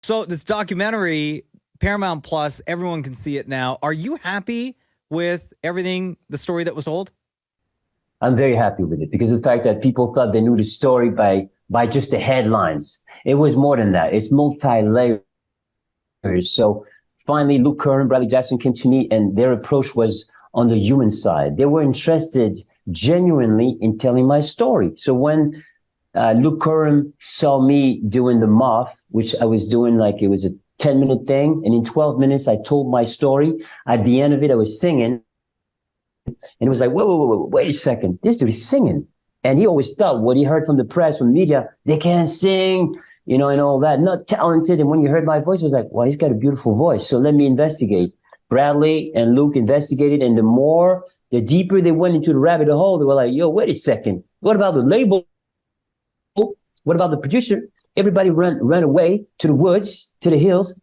So this documentary, Paramount Plus, everyone can see it now. Are you happy with everything, the story that was told? I'm very happy with it because of the fact that people thought they knew the story by just the headlines. It was more than that. It's multi-layered. So finally, Luke Curran, Bradley Jackson came to me, and their approach was on the human side. They were interested genuinely in telling my story. So when Luke Curran saw me doing the moth, which I was doing like it was a 10-minute thing, and in 12 minutes I told my story. At the end of it, I was singing. And it was like, whoa, wait a second. This dude is singing. And he always thought what he heard from the press, from the media, they can't sing, and all that, not talented. And when you heard my voice, it was like, well, he's got a beautiful voice. So let me investigate. Bradley and Luke investigated. And the deeper they went into the rabbit hole, they were like, yo, wait a second. What about the label? What about the producer? Everybody ran away to the woods, to the hills,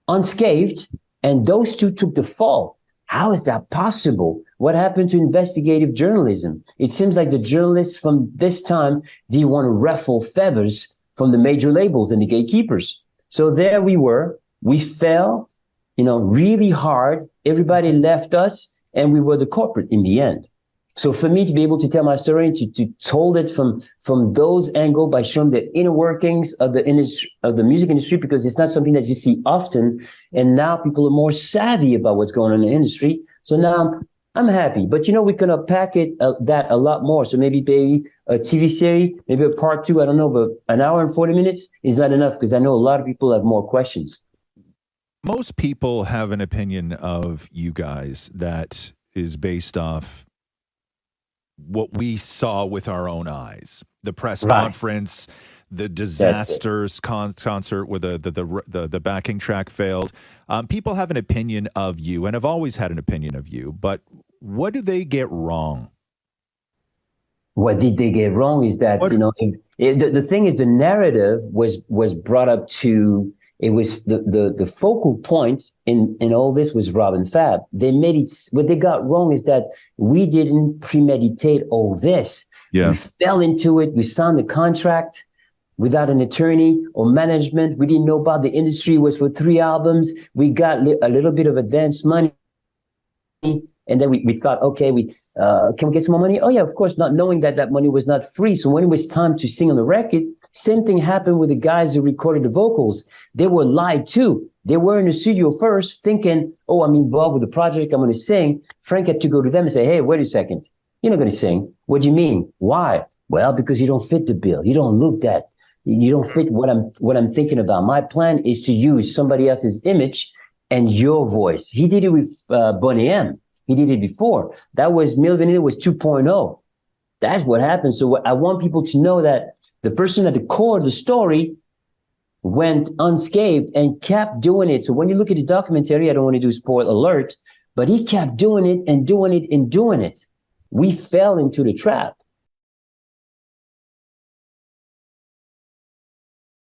unscathed. And those two took the fall. How is that possible? What happened to investigative journalism? It seems like the journalists from this time didn't want to ruffle feathers from the major labels and the gatekeepers. So there we were. We fell, really hard. Everybody left us, and we were the corporate in the end. So for me to be able to tell my story, to told it from those angles by showing the inner workings of the industry, of the music industry, because it's not something that you see often. And now people are more savvy about what's going on in the industry. So now I'm happy, but we can unpack that a lot more. So maybe a TV series, maybe a part 2. I don't know, but an hour and 40 minutes is not enough because I know a lot of people have more questions. Most people have an opinion of you guys that is based off what we saw with our own eyes. The press conference, the disasters concert where the backing track failed. People have an opinion of you and have always had an opinion of you, but what do they get wrong? What did they get wrong is that, the thing is the narrative was brought up to, it was the focal point in all this was Rob and Fab. They made it, what they got wrong is that we didn't premeditate all this. Yeah. We fell into it. We signed the contract without an attorney or management. We didn't know about the industry. It was for 3 albums. We got a little bit of advance money. And then we thought, okay, can we get some more money? Oh yeah, of course, not knowing that money was not free. So when it was time to sing on the record, same thing happened with the guys who recorded the vocals. They were lied to. They were in the studio first thinking, oh, I'm involved with the project, I'm going to sing. Frank had to go to them and say, hey, wait a second. You're not going to sing. What do you mean? Why? Well, because you don't fit the bill. You don't look that. You don't fit what I'm thinking about. My plan is to use somebody else's image and your voice. He did it with Boney M. He did it before. That was Milli Vanilli was 2.0. That's what happened. So I want people to know that the person at the core of the story went unscathed and kept doing it. So when you look at the documentary, I don't want to do spoil alert, but he kept doing it and doing it and doing it. We fell into the trap.